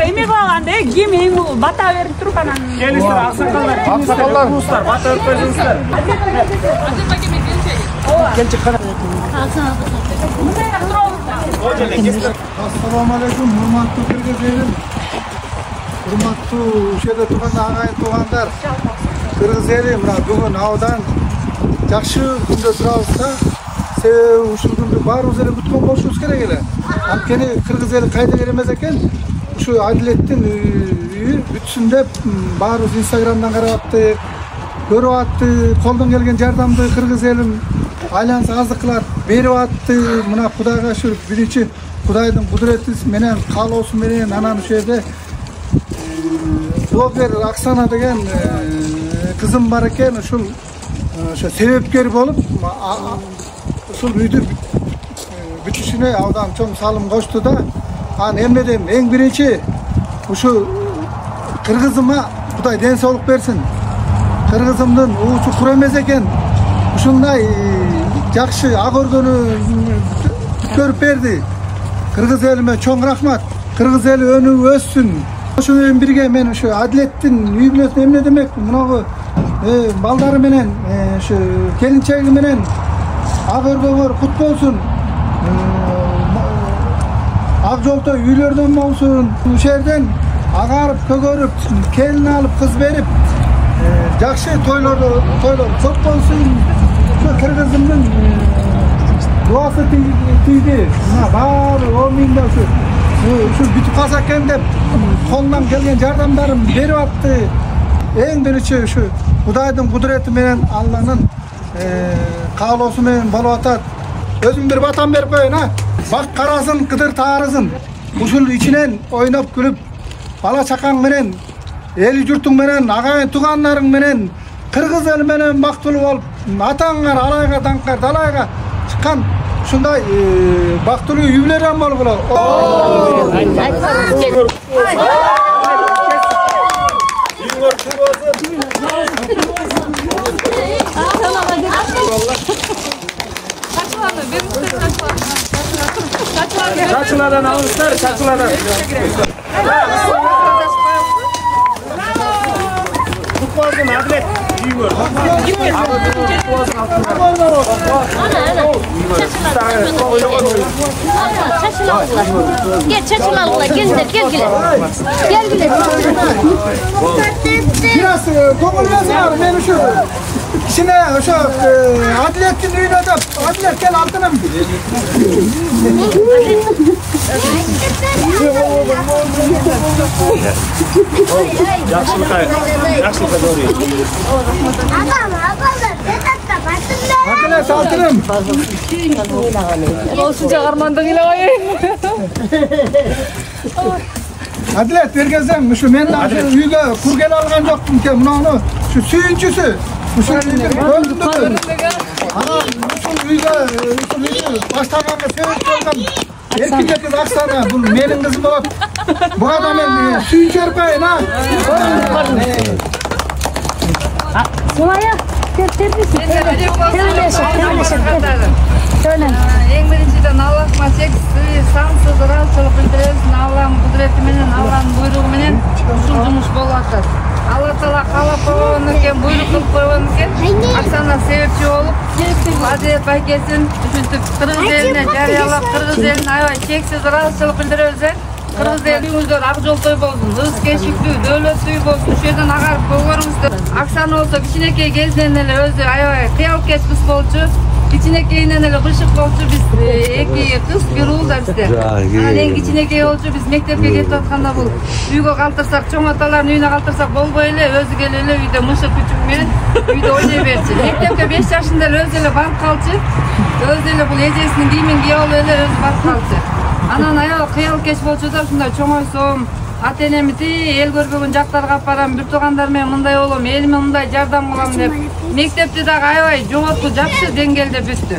Emek olganda kim bata berip turup anан Келиңиздер, аксакалдар, уустар, бата өткөзүңүздөр. Келчик кана. Assalamu alaikum, hurmatlı Kırgızlarım. Hurmatlı uşada turgan agay tuğanдар. Kırgızlarım, bugün avdan жақсы күндө турабыз да. Себеби ушул күндү баарыбыз эле күткөн болушубуз керек эле. Анткени кыргыз эли кайда келемез экен. Ушу Адилеттин үйү бүтсүн деп баарыбыз Инстаграмдан карап аттык, көрүп аттык, колдон келген жардамды кыргыз элим айланса аздыкылар берип атты. Мына Кудайга шүрүп биринчи Кудайдын кудурети менен каалоосу менен анан ошол жерде блогер Оксана деген кызым бар экен. Ушул ошо себепкер болуп ушул үйдү бүтүшүнө абдан чоң салым кошту да. Анан эмнеден эң биринчи ушу кыргызыма Кудай ден соолук берсин. Кыргызымдын уучу кур эмес экен. Ушундай жакшы ак өргөнү көрүп берди. Кыргыз элиме чоң рахмат. Кыргыз эли өнүп өссүн. Ошо менен бирге мен ошо Адилеттин үй бүлөсүнө эмне демек? Мынагы балдары менен ошо келинчеги менен ак өргөгөр кут болсун. Ак жолтой үйлөрдөн болсун. Ушул жерден агарып көгөрүп келин алып кыз берип жакшы тойлор көп болсун. Ошо кыргызымдын дуасы тийди. Мына баары 10 миңде ушул бүтүп калса экен деп колунан келген жардамдарын берип атты. Эң биринчи ушу Кудайдын кудурети менен Алланын каалоосу менен болуп атат. Өзүм бир батан берип коеюн, бак карасын, кыдыр таарысын. Ушул ичинен ойноп күлүп, бала чакаң менен, эли журтуң менен, агайын туугандарың менен, кыргыз эли менен бактылуу болуп, атаңар алайга даңкар далайга чыккан ушундай бактылуу үй бүлөдөн болгула. Saçılardan almışlar, saçılardan. Kutlardın Adilet. İyi gör. Gel çaçılarla gel Biraz ko'ngil yazar men uşu kishine o'sha Adilettin uyida deb Adilet kel altınam. Yaxshilikqa doğru. Adilet altınım. Olsun çağırmandan ilahi. Adilet bergensem şu men uyga kurgel algan joktum ke mununu şu suyunchusi şu öldürdüm. Ana şu uyga baştaganga sebep bolgan erkek kız Oksana bu menin kızım bolot. Bu adam men suyunchu berpeyin ha. Solaya terbiyesin. Söyle. Эң биринчиден Аллахыма сансыз ыраазычылык билдиребиз. Алланын кудурети менен, Алланын буйругу менен ушул жумуш болуп атат. Алла Таала каалап койгон экен, буйрук кылып койгон экен. Оксана себепчи болуп, Адилет байкесин ушинтип кыргыз элине жарыялап, кыргыз элине аябай чексиз ыраазычылык билдиребиз. Кыргыз элиңиздер ак жолтой болсун, ыз кечиктүү, дөөлөттүү болсун. Ушул жерден агарып көгөрүңүздөр. Оксана болсо кичинекей кезинен эле өзү аябай кыялкеч кыз болчу. Кичинекейинен эле кышык болчу. Биз эки кыз, бир уул да бизде. Анан эң кичинекей болчу. Биз мектепке кетип атканда бул үйгө калтырсак, чоң аталардын үйүнө калтырсак болбой эле, өзү келип эле үйдө мышык күчүк менен үйдө ойной берчү. Мектепке 5 жашында эле өзү эле барып калчу. Өзү эле бул эжесинин кийимин кийип алып эле өзү барып калчу. Анан аябай кыялкеч болчу да, ушундай чоңойсом, ата-энеми эл көрбөгөн жактарга алып барам, бир туугандар менен мындай болом, элиме мындай жардам кылам деп. Мектепти дагы аябай жогорку жакшы деңгээлде бүттү.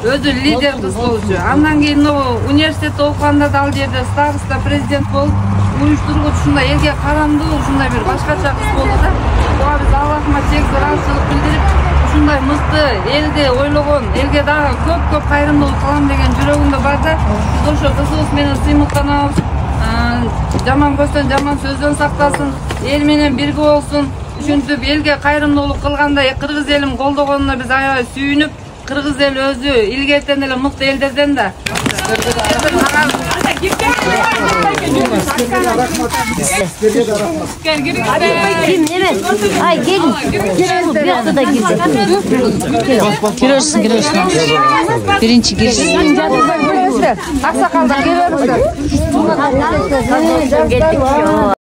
Өзү лидер кыз болчу. Андан кийин университетте окуганда да ал жерде староста президент болуп, уюштургуч ушундай элге карамдуу, ушундай бир башкача кыз болду да. ага биз Аллахыма чексиз ыраазычылык билдирип, ушундай мыкты элди ойлогон, элге дагы көп кайрымдуулук кылам деген жүрөгүндө бар да. Биз ошо кызыбыз менен сыймыктанабыз. Жаман көздөн, жаман сөздөн сактасын, эл менен бирге болсун. Ушинтип элге кайрымдуулук кылганда кыргыз элин колдогонуна биз аябай сүйүнүп, кыргыз эл өзү илгертен эле мыкты элдерден да. Kim evet. Ay gelin. Bu bir da girdi. Giriyorsun. Birinci girişsin. Aksakalda geliyoruz. Geldik.